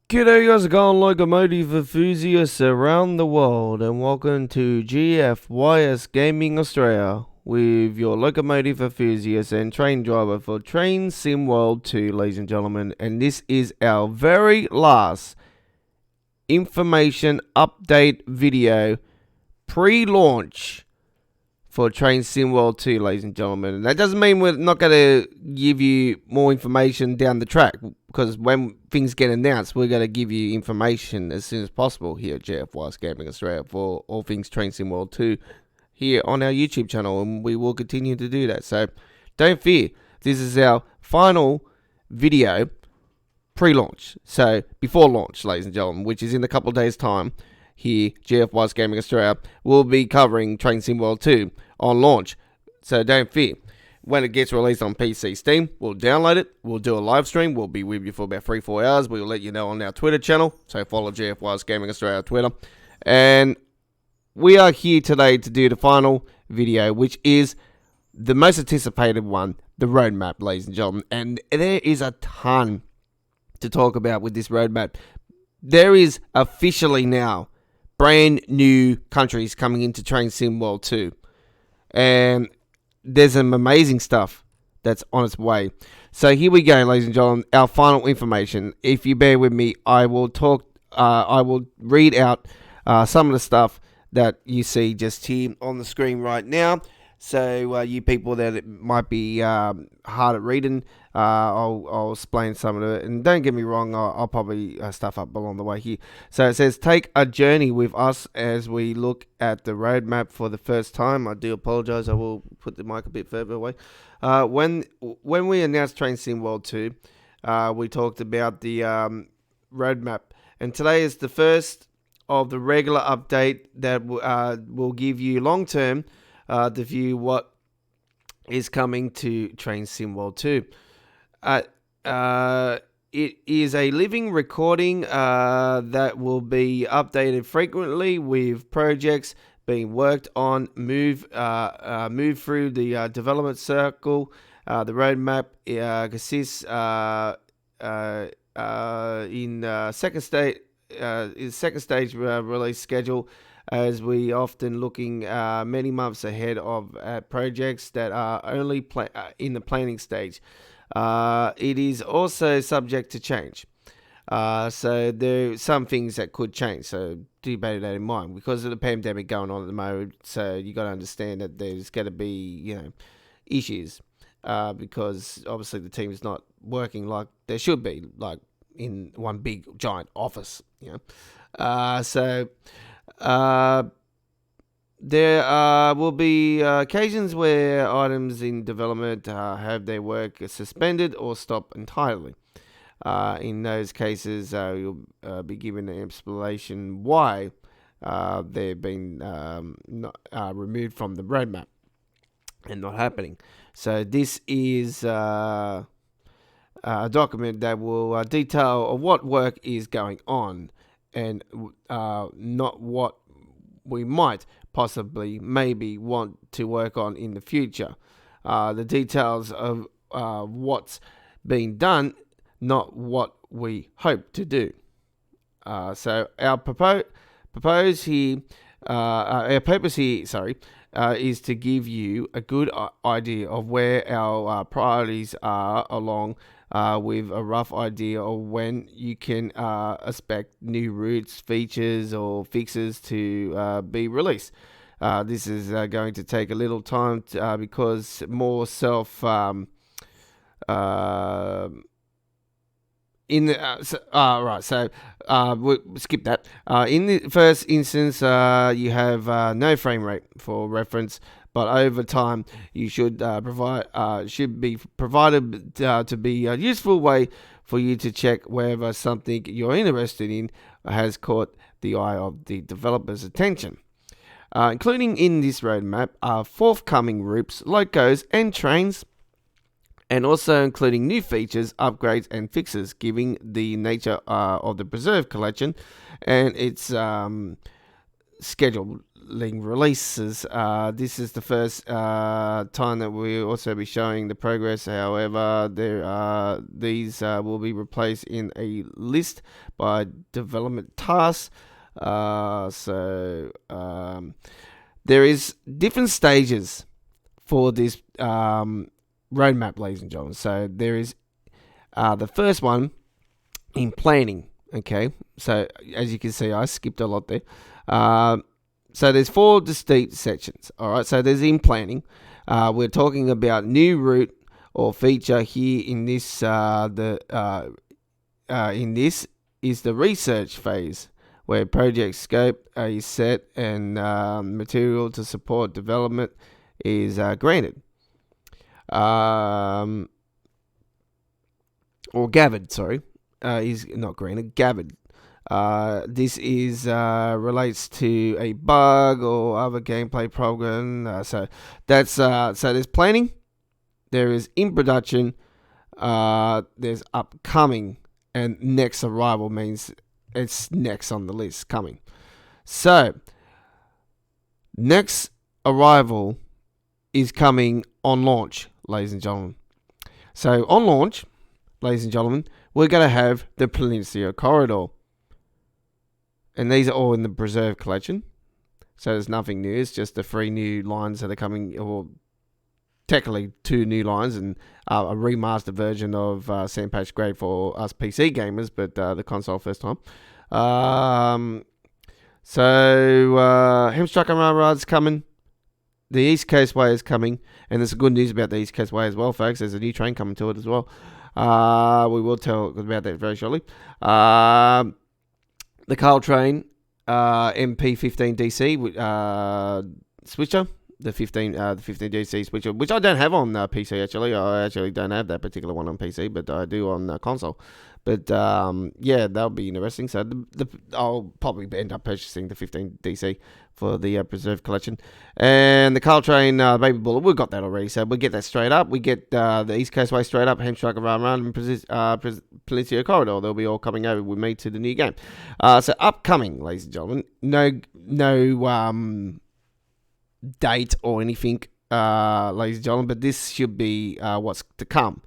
G'day guys, going locomotive enthusiasts around the world, and welcome to GFYS Gaming Australia with your locomotive enthusiast and train driver for Train Sim World 2, ladies and gentlemen. And this is our very last information update video pre-launch for Train Sim World 2, ladies and gentlemen. And that doesn't mean we're not going to give you more information down the track, because when things get announced, we're going to give you information as soon as possible here at JFYS Gaming Australia for all things Train Sim World 2 here on our YouTube channel, and we will continue to do that. So don't fear, this is our final video pre-launch, so before launch, ladies and gentlemen, which is in a couple of days' time. Here, GFYS Gaming Australia will be covering Train Sim World 2 on launch, so don't fear. When it gets released on PC Steam, we'll download it, we'll do a live stream, we'll be with you for about 3-4 hours, we'll let you know on our Twitter channel, so follow GFYS Gaming Australia on Twitter. And we are here today to do the final video, which is the most anticipated one, the roadmap, ladies and gentlemen. And there is a ton to talk about with this roadmap. There is officially now brand new countries coming into Train Sim World 2. And there's some amazing stuff that's on its way. So here we go, ladies and gentlemen, our final information. If you bear with me, I will read out some of the stuff that you see just here on the screen right now. So you people that might be hard at reading, I'll explain some of it. And don't get me wrong, I'll probably stuff up along the way here. So it says, take a journey with us as we look at the roadmap for the first time. I do apologize. I will put the mic a bit further away. When we announced Train Sim World 2, we talked about the roadmap. And today is the first of the regular update that will give you long-term to view what is coming to Train Sim World 2. It is a living recording that will be updated frequently with projects being worked on, move through the development circle. The roadmap consists in second stage release schedule, as we often looking many months ahead of projects that are only in the planning stage. It is also subject to change. So there are some things that could change. So do bear that in mind because of the pandemic going on at the moment. So you got to understand that there's going to be issues because obviously the team is not working like there should be, like in one big giant office. There will be occasions where items in development have their work suspended or stopped entirely. In those cases, you'll be given an explanation why they've been removed from the roadmap and not happening. So this is a document that will detail what work is going on and not what we might possibly maybe want to work on in the future. The details of what's being done, not what we hope to do. So our purpose here is to give you a good idea of where our priorities are along with a rough idea of when you can expect new routes, features, or fixes to be released. This is going to take a little time because more we'll skip that. In the first instance, you have no frame rate for reference, but over time you should be provided to be a useful way for you to check whether something you're interested in has caught the eye of the developer's attention. Including in this roadmap are forthcoming routes, locos, and trains, and also including new features, upgrades, and fixes, given the nature of the preserved collection and its scheduling releases. This is the first time that we'll also be showing the progress. However, these will be replaced in a list by development tasks. There is different stages for this roadmap, ladies and gentlemen. So there is the first one in planning. Okay, so as you can see, I skipped a lot there. So there's 4 distinct sections. All right, so there's in planning. We're talking about new route or feature here. In this, in this is the research phase, where project scope is set and material to support development is granted. Or gathered, sorry. Is not granted, gathered. This is relates to a bug or other gameplay problem. So there's planning, there is in production, there's upcoming, and next arrival means it's next on the list coming. So next arrival is coming on launch, ladies and gentlemen. So on launch, ladies and gentlemen, we're going to have the Peninsula Corridor. And these are all in the Preserve collection. So there's nothing new. It's just the 3 new lines that are coming, or technically 2 new lines, and a remastered version of Sandpatch Grade for us PC gamers, but the console first time. Hemstruck and Railroad's coming. The East Coast Way is coming. And there's good news about the East Coast Way as well, folks. There's a new train coming to it as well. We will tell about that very shortly. The Carl Train MP15DC switcher, the 15 DC switcher, which I don't have on PC actually. I actually don't have that particular one on PC, but I do on console. But that'll be interesting. So I'll probably end up purchasing the 15 DC for the Preserve collection. And the Carl Train Baby Bullet, we've got that already. So we get that straight up. We get the East Coast Way straight up, Hemstruck and Run, and Peninsula Corridor. They'll be all coming over with me to the new game. So upcoming, ladies and gentlemen. No date or anything, ladies and gentlemen. But this should be what's to come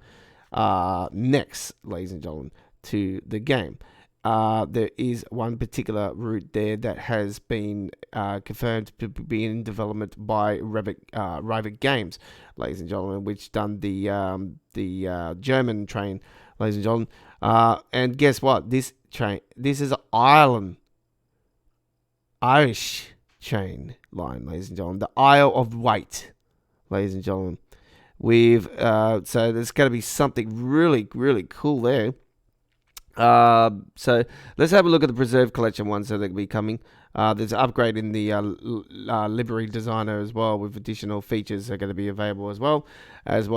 next, ladies and gentlemen, to the game. There is one particular route there that has been confirmed to be in development by Revit Games, ladies and gentlemen, which done the German train, ladies and gentlemen. And guess what? This is an Irish train line, ladies and gentlemen. The Isle of Wight, ladies and gentlemen. So there's going to be something really, really cool there. So let's have a look at the Preserve collection ones that are going to be coming. There's an upgrade in the livery designer as well, with additional features that are going to be available as well as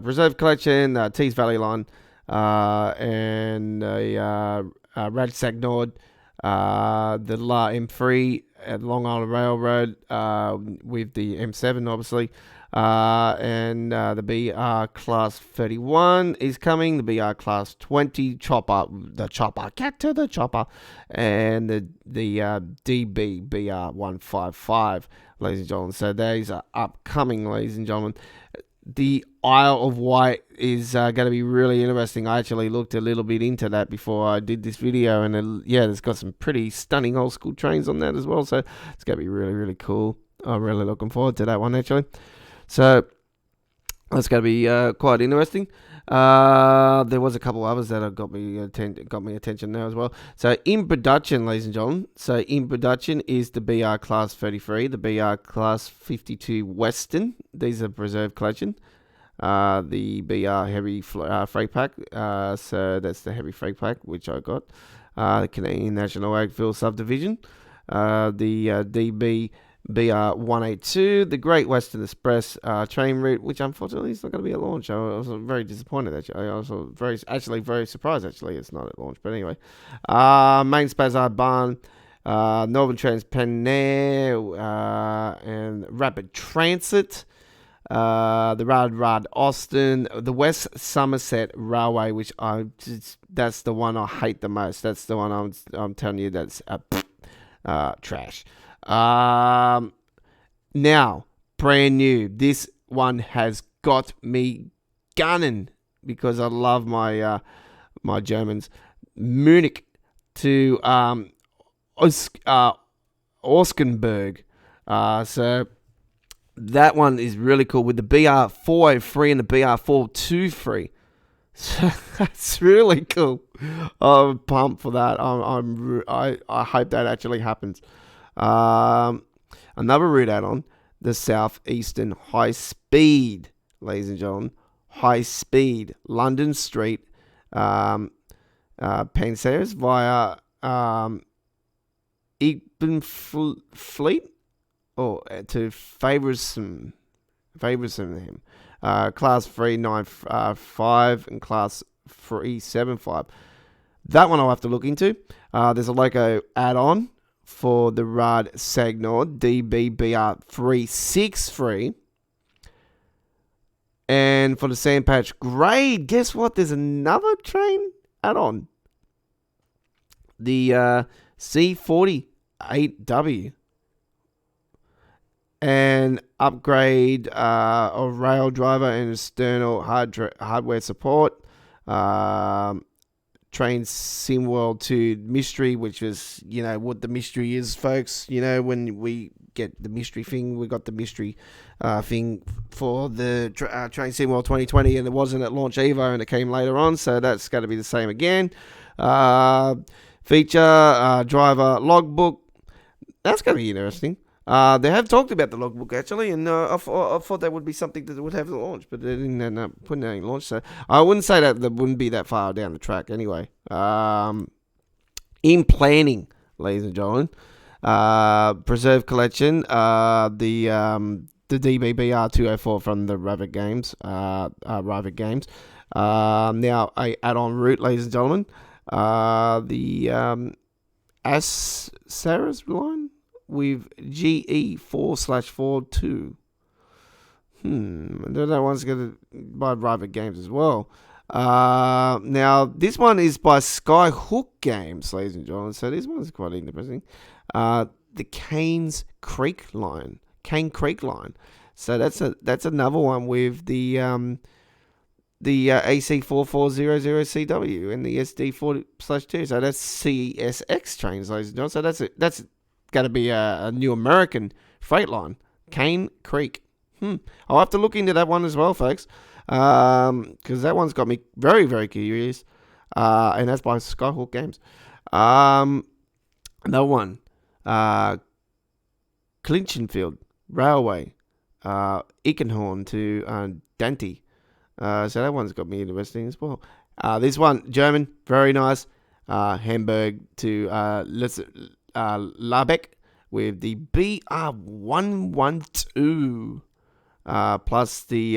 Preserve collection, Tees Valley line, and Radsack Nord, the La M3 at Long Island Railroad, with the M7 obviously. And the BR Class 31 is coming. The BR Class 20 chopper, get to the chopper, and the DB BR 155, ladies and gentlemen. So these are upcoming, ladies and gentlemen. The Isle of Wight is going to be really interesting. I actually looked a little bit into that before I did this video, and it's got some pretty stunning old school trains on that as well. So it's going to be really, really cool. I'm really looking forward to that one actually. So that's going to be quite interesting. There was a couple others that got me attention there as well. So in production, ladies and gentlemen. So in production is the BR Class 33, the BR Class 52 Western. These are Preserve collection. The BR Heavy Freight Pack. So that's the Heavy Freight Pack which I got. The Canadian National Agville Subdivision. The DB BR 182, the Great Western Express train route, which unfortunately is not going to be at launch. I was very disappointed actually. I was very surprised actually it's not at launch. But anyway, Main Spazard Barn, Northern Trans Penair, and Rapid Transit, the Rad Austin, the West Somerset Railway, which that's the one I hate the most. That's the one I'm telling you that's trash. Now, brand new. This one has got me gunning because I love my Germans. Munich to Oskenberg. So that one is really cool with the BR403 and the BR423. So that's really cool. I'm pumped for that. I hope that actually happens. Another route add-on, the Southeastern High Speed, ladies and gentlemen, High Speed London Street, Panseres via Fleet or to Faversham, class 395 and class 375. That one I'll have to look into. There's a Loco add-on for the Rad Sagnor DBBR 363. And for the Sandpatch Grade, guess what? There's another train add-on. The C48W. And upgrade of rail driver and external hardware support. Train SimWorld 2 Mystery, which is, what the mystery is, folks. When we get the mystery thing, we got the mystery thing for the Train SimWorld 2020, and it wasn't at launch either, and it came later on, so that's going to be the same again. Feature, driver logbook. That's going to be interesting. They have talked about the logbook actually, and I thought that would be something that would have launch, but they didn't end up putting it in launch. So I wouldn't say that wouldn't be that far down the track anyway. In planning, ladies and gentlemen, Preserve Collection, the DBBR 204 from the Rabbit Games, now a add-on route, ladies and gentlemen, the Sarah's line with GE4/42. That one's going to by private games as well. Now, this one is by Skyhook Games, ladies and gentlemen. So this one's quite interesting. The Cane Creek line. So that's another one with the AC4400CW and the SD40/2. So that's CSX trains, ladies and gentlemen. So that's going to be a new American freight line, Cane Creek. I'll have to look into that one as well, folks, because that one's got me very, very curious, and that's by Skyhawk Games. Another one, Clinchenfield Railway, Ickenhorn to Dante. So that one's got me interesting as well. This one, German, very nice. Hamburg to Labeck with the BR112, plus the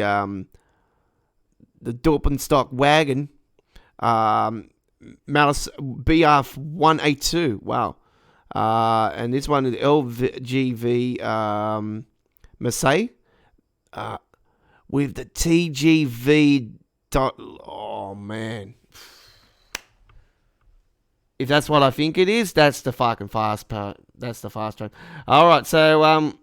Dorpenstock wagon, Malice BR182. Wow. And this one is LGV Marseille, with the TGV. Oh man. If that's what I think it is, that's the fucking fast part. That's the fast train. All right, so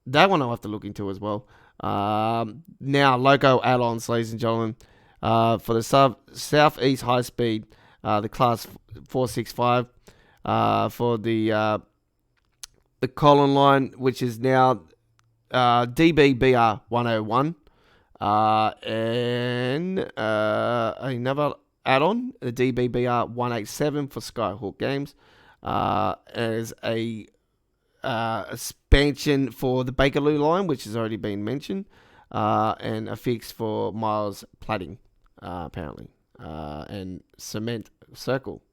that one I'll have to look into as well. Now, Loco add-ons, ladies and gentlemen, for the Southeast High Speed, the Class 465, for the Colin line, which is now DBBR 101, and another add-on, the DBBR 187 for Skyhawk Games, as a expansion for the Bakerloo line, which has already been mentioned, and a fix for Miles Plating, apparently, and Cement Circle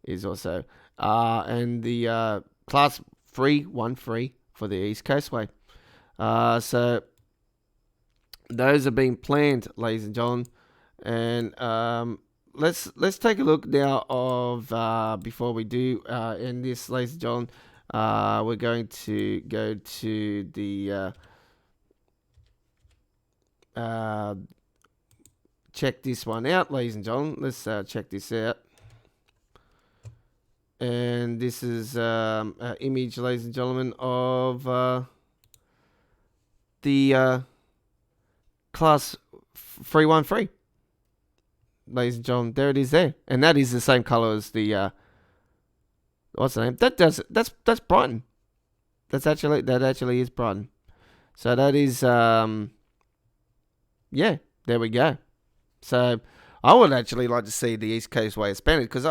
is also, and the Class 313 for the East Coastway. So those are being planned, ladies and gentlemen. And let's take a look now of before we do end this, ladies and gentlemen. We're going to go to the check this one out, ladies and gentlemen. Let's check this out. And this is an image, ladies and gentlemen, of the class 313. Ladies and gentlemen, there it is there. And that is the same color as the what's the name? That's Brighton. That actually is Brighton. So that is yeah, there we go. So I would actually like to see the East Coast way expanded, because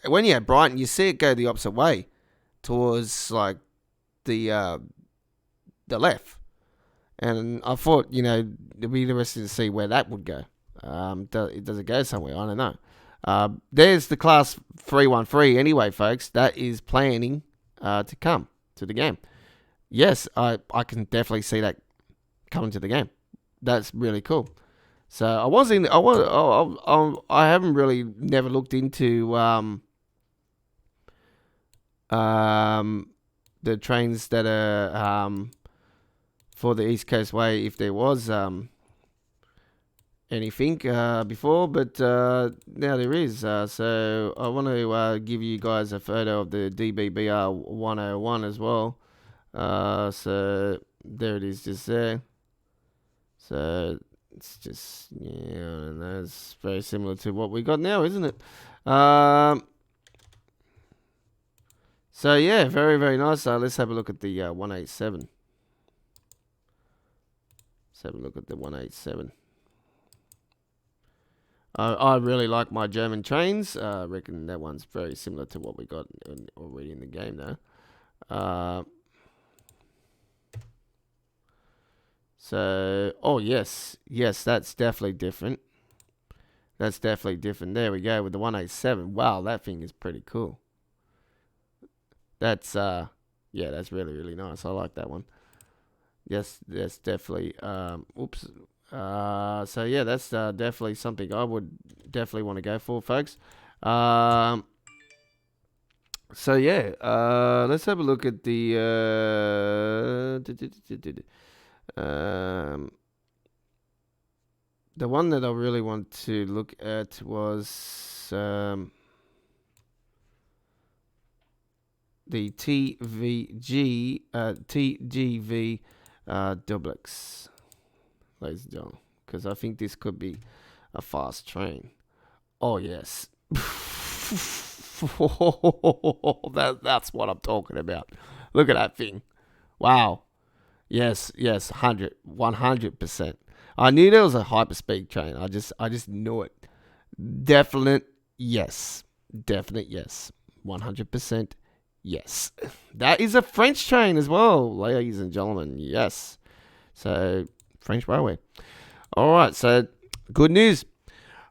when you have Brighton, you see it go the opposite way towards like the left, and I thought it'd be interesting to see where that would go. Does it go somewhere? I don't know. There's the class 313 anyway, folks. That is planning to come to the game. Yes, I can definitely see that coming to the game. That's really cool. So I haven't really never looked into the trains that are for the East Coast Way, if there was anything before, but now there is. So I want to give you guys a photo of the DBBR 101 as well. So there it is, just there. So it's just, it's very similar to what we got now, isn't it? So yeah, very, very nice. Let's have a look at the 187. Let's have a look at the 187. I really like my German trains. I reckon that one's very similar to what we got already in the game, though. So, yes, that's definitely different. That's definitely different. There we go with the 187. Wow, that thing is pretty cool. That's that's really, really nice. I like that one. Yes, that's definitely. So yeah, that's definitely something I would definitely want to go for, folks. So yeah, let's have a look at the one that I really want to look at was the TGV Dublex, ladies and gentlemen, because I think this could be a fast train. Oh yes. That's what I'm talking about. Look at that thing. Wow. Yes, 100%. I knew there was a hyperspeed train. I just knew it. Definite yes. 100% yes. That is a French train as well, ladies and gentlemen. Yes. So, French railway. All right, so good news.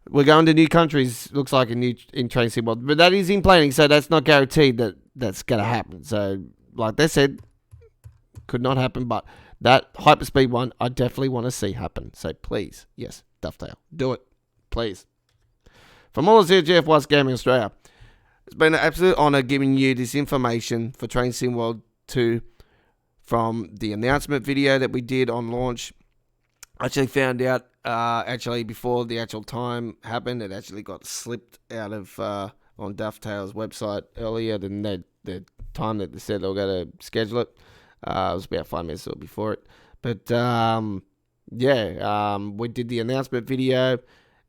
We're going to new countries, looks like in Train Sim World. But that is in planning, so that's not guaranteed that that's going to happen. So, like they said, could not happen, but that hyperspeed one, I definitely want to see happen. So, please, yes, Dovetail, do it, please. From all of us here at GFY's Gaming Australia, it's been an absolute honour giving you this information for Train Sim World 2 from the announcement video that we did on launch. I actually found out before the actual time happened, it actually got slipped out of on Dovetail's website earlier than the time that they said they were going to schedule it. It was about 5 minutes before it. But we did the announcement video,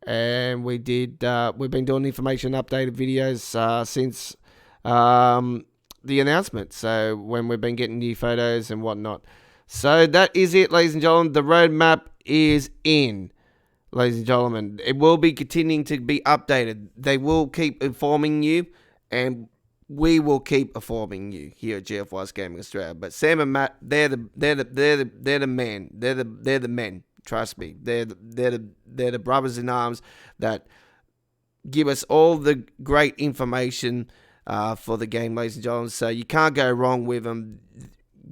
and we've been doing information updated videos since the announcement. So when we've been getting new photos and whatnot. So that is it, ladies and gentlemen. The roadmap is in, ladies and gentlemen. It will be continuing to be updated. They will keep informing you, and we will keep informing you here at GFY's Gaming Australia. But Sam and Matt, they're the men. They're the men. Trust me. They're the brothers in arms that give us all the great information for the game, ladies and gentlemen. So you can't go wrong with them.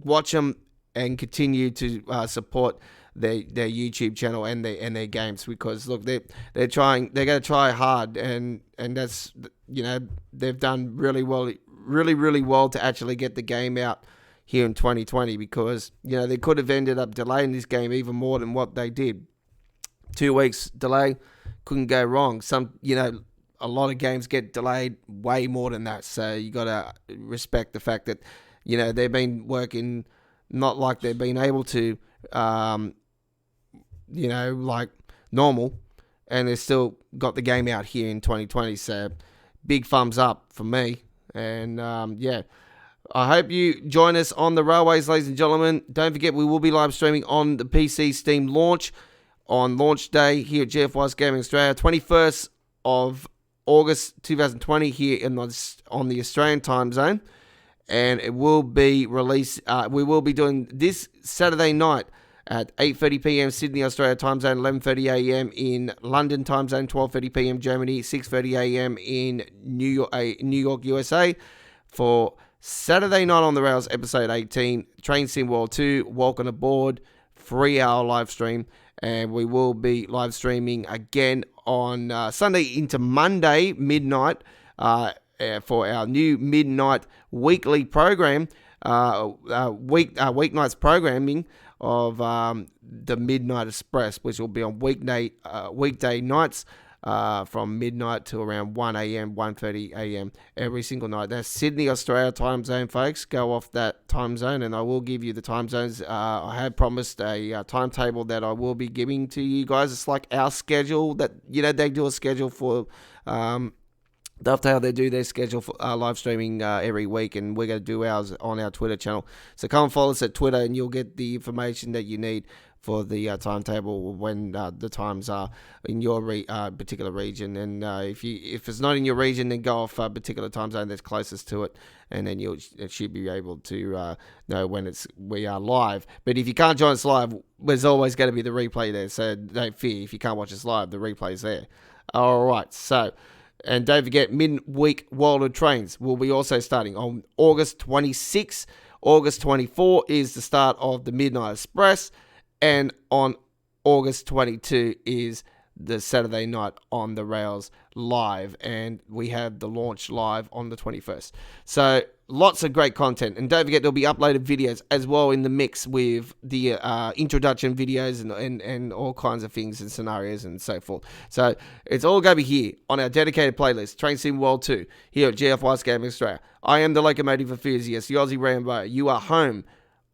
Watch them and continue to support their YouTube channel and their games, because look, they're going to try hard, and that's, they've done really well to actually get the game out here in 2020, because they could have ended up delaying this game even more than what they did. 2 weeks delay, couldn't go wrong. a lot of games get delayed way more than that. So you got to respect the fact that, they've been working not like they've been able to, like normal, and they've still got the game out here in 2020. So big thumbs up for me. And I hope you join us on the railways, ladies and gentlemen. Don't forget, we will be live streaming on the PC Steam launch on launch day here at GFY's Gaming Australia, 21st of August 2020 here on the Australian time zone. And it will be released, we will be doing this Saturday night at 8:30 p.m. Sydney, Australia time zone, 11:30 a.m. in London time zone, 12:30 p.m. Germany, 6:30 a.m. in New York, USA, for Saturday Night on the Rails, episode 18, Train Sim World 2, welcome aboard, 3-hour live stream, and we will be live streaming again on Sunday into Monday, midnight, for our new midnight weekly program, weeknights programming of the Midnight Express, which will be on weekday nights, from midnight to around 1 a.m., 1:30 a.m. every single night. That's Sydney, Australia time zone, folks. Go off that time zone, and I will give you the time zones. I have promised a timetable that I will be giving to you guys. It's like our schedule that, they do a schedule for, Dovetail, they do their schedule for live streaming every week, and we're going to do ours on our Twitter channel. So come and follow us at Twitter, and you'll get the information that you need for the timetable when the times are in your particular region. And if it's not in your region, then go off a particular time zone that's closest to it, and then you should be able to know when we are live. But if you can't join us live, there's always going to be the replay there. So don't fear if you can't watch us live, the replay's there. All right, so. And don't forget, midweek World of Trains will be also starting on August 26. August 24 is the start of the Midnight Express. And on August 22 is the Saturday Night on the Rails live. And we have the launch live on the 21st. So lots of great content. And don't forget, there'll be uploaded videos as well in the mix with the introduction videos and all kinds of things and scenarios and so forth. So it's all going to be here on our dedicated playlist, Train Sim World 2, here at GFY's Gaming Australia. I am the locomotive enthusiast, the Aussie Rambo. You are home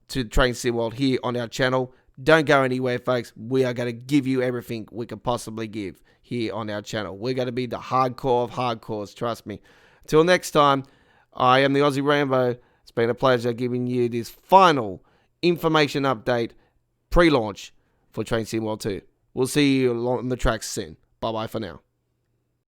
to Train Sim World here on our channel. Don't go anywhere, folks. We are going to give you everything we can possibly give here on our channel. We're going to be the hardcore of hardcores, trust me. Till next time, I am the Aussie Rambo. It's been a pleasure giving you this final information update pre-launch for Train Sim World 2. We'll see you on the tracks soon. Bye-bye for now.